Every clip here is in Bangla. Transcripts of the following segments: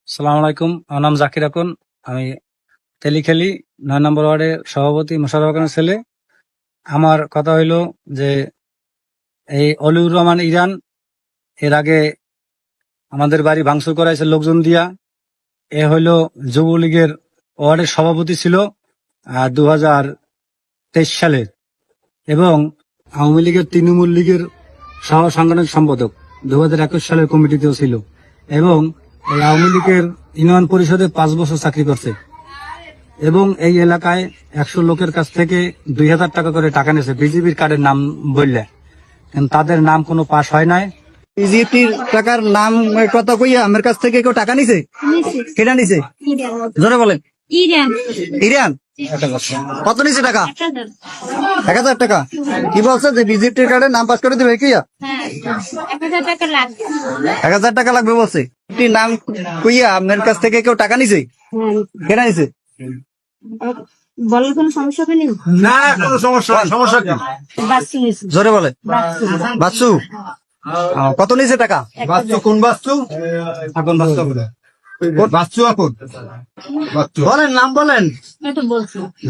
আসসালামু আলাইকুম। আমার নাম জাকির আকন। আমি তেলিখালী ৯ নম্বর ওয়ার্ডের সভাপতি মোশাররফ খানের ছেলে। আমার কথা হইল যে এই অলিউর রহমান ইরান এর আগে আমাদের বাড়ি ভাঙচুর করাইছে লোকজন দিয়া। এ হইল যুবলীগের ওয়ার্ডের সভাপতি ছিল 2023 সালে এবং আওয়ামী লীগের তৃণমূল লীগের সহ সাংগঠনিক সম্পাদক 2021 সালের কমিটিতেও ছিল এবং এই আওয়ামী লীগের ইউনিয়ন পরিষদে 5 বছর চাকরি করছে এবং এই এলাকায় 100 লোকের কাছ থেকে 2000 টাকা করে টাকা নিয়েছে বিজেপির কার্ডের নাম বললে, কিন্তু তাদের নাম কোনো পাস হয় নাই। বিজেপির টাকার নাম কথা কইয়া আমার কাছ থেকে কেউ টাকা নিছে? কেটা নিছে? জোরে বলেন। ইরান কত নিছে টাকা? 1000 টাকা। কি বলছে যে বিজেপির কার্ডের নাম পাস করে দিবে কি? 1000 টাকা লাগবে বলছে। নাম কইয়া আপনার কাছ থেকে কেউ টাকা নিছে? কেটা নিছে? বলার কোনো সমস্যা হয়নি? না, কোনো সমস্যা কি? জোরে বলে। বাচ্চু কত নিছে টাকা? বাচ্চু কোন বাচ্চু? এখন বাচ্চু বাচ্চু আপন বলেন, নাম বলেন।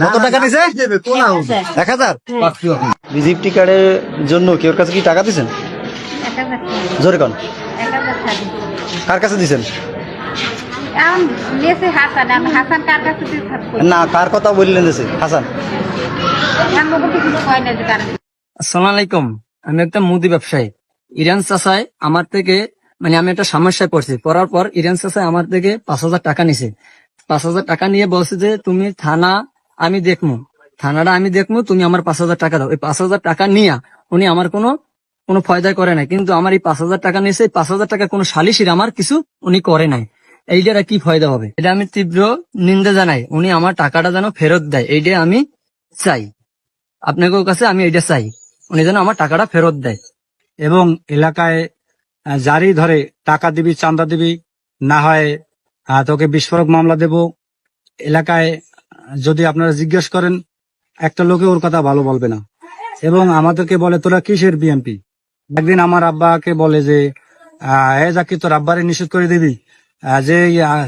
কত টাকা নিছে? 1000। বাচ্চু আপন বিজেপি কার্ডের জন্য কেউ কাছে কি টাকা দিচ্ছেন? জোরে কন। কার কাছে দিচ্ছেন? না, কার কথা বললেন? দিছে হাসান। আসসালামু আলাইকুম। আমি একটা মুদি ব্যবসায়ী। ইরান চাচায় আমার থেকে আমি একটা সমস্যায় পড়ছি। পড়ার পর ইরান চাচায় আমার থেকে 5000 টাকা নিছে। 5000 টাকা নিয়ে বলছে যে তুমি থানাটা আমি দেখবো, তুমি আমার 5000 টাকা দাও। এই 5000 টাকা নিয়ে উনি আমার কোনো ফায়দা করে নাই, কিন্তু আমার এই 5000 টাকা নিয়েছে। 5000 টাকা কোনো সালিশির আমার কিছু উনি করে নাই। এইটার কি ফায়দা হবে? এটা আমি তীব্র নিন্দা জানাই। উনি আমার টাকাটা যেন ফেরত দেয়, এইটা আমি চাই। আপনাদের কাছে আমি এইটা চাই, উনি যেন আমার টাকাটা ফেরত দেয়। এবং এলাকায় জারি ধরে টাকা দিবি, চাঁদা দিবি, না হয় তোকে বিস্ফোরক মামলা দেব। এলাকায় যদি আপনারা জিজ্ঞেস করেন, একটা লোকে ওর কথা ভালো বলবে না এবং আমাদেরকে বলে তোরা কিসের বিএনপি। একদিন আমার আব্বাকে বলে যে জাকি তোর আব্বারে নিষেধ করে দিবি, যে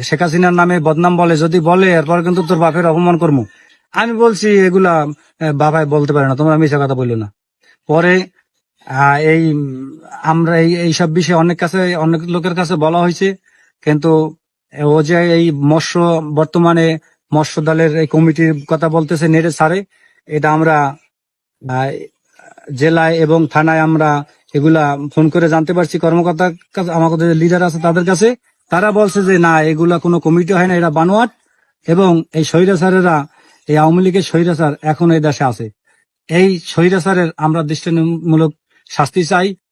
শেখ হাসিনার নামে বদনাম বলে, যদি বলে এরপর কিন্তু তোর বাপের অপমান করবো। আমি বলছি এগুলা বাবাই বলতে পারে না, তোমরা মিশা কথা বললো না। পরে এই আমরা এইসব বিষয়ে অনেক লোকের কাছে বলা হয়েছে, কিন্তু ও যে এই বর্তমানে মৎস্য দলের এই কমিটির কথা বলতেছে নেড়ে ছাড়ে, এটা আমরা জেলায় এবং থানায় আমরা এগুলা ফোন করে জানতে পারছি। কর্মকর্তার কাছে, আমাদের লিডার আছে তাদের কাছে, তারা বলছে যে না, এগুলা কোনো কমিটি হয় না, এটা বানোয়াট। এবং এই স্বৈরাচারেরা, এই আওয়ামী লীগের স্বৈরাচার এখন এই দেশে আছে। এই স্বৈরাচারের আমরা দৃষ্টান্তমূলক শাস্তি চাই।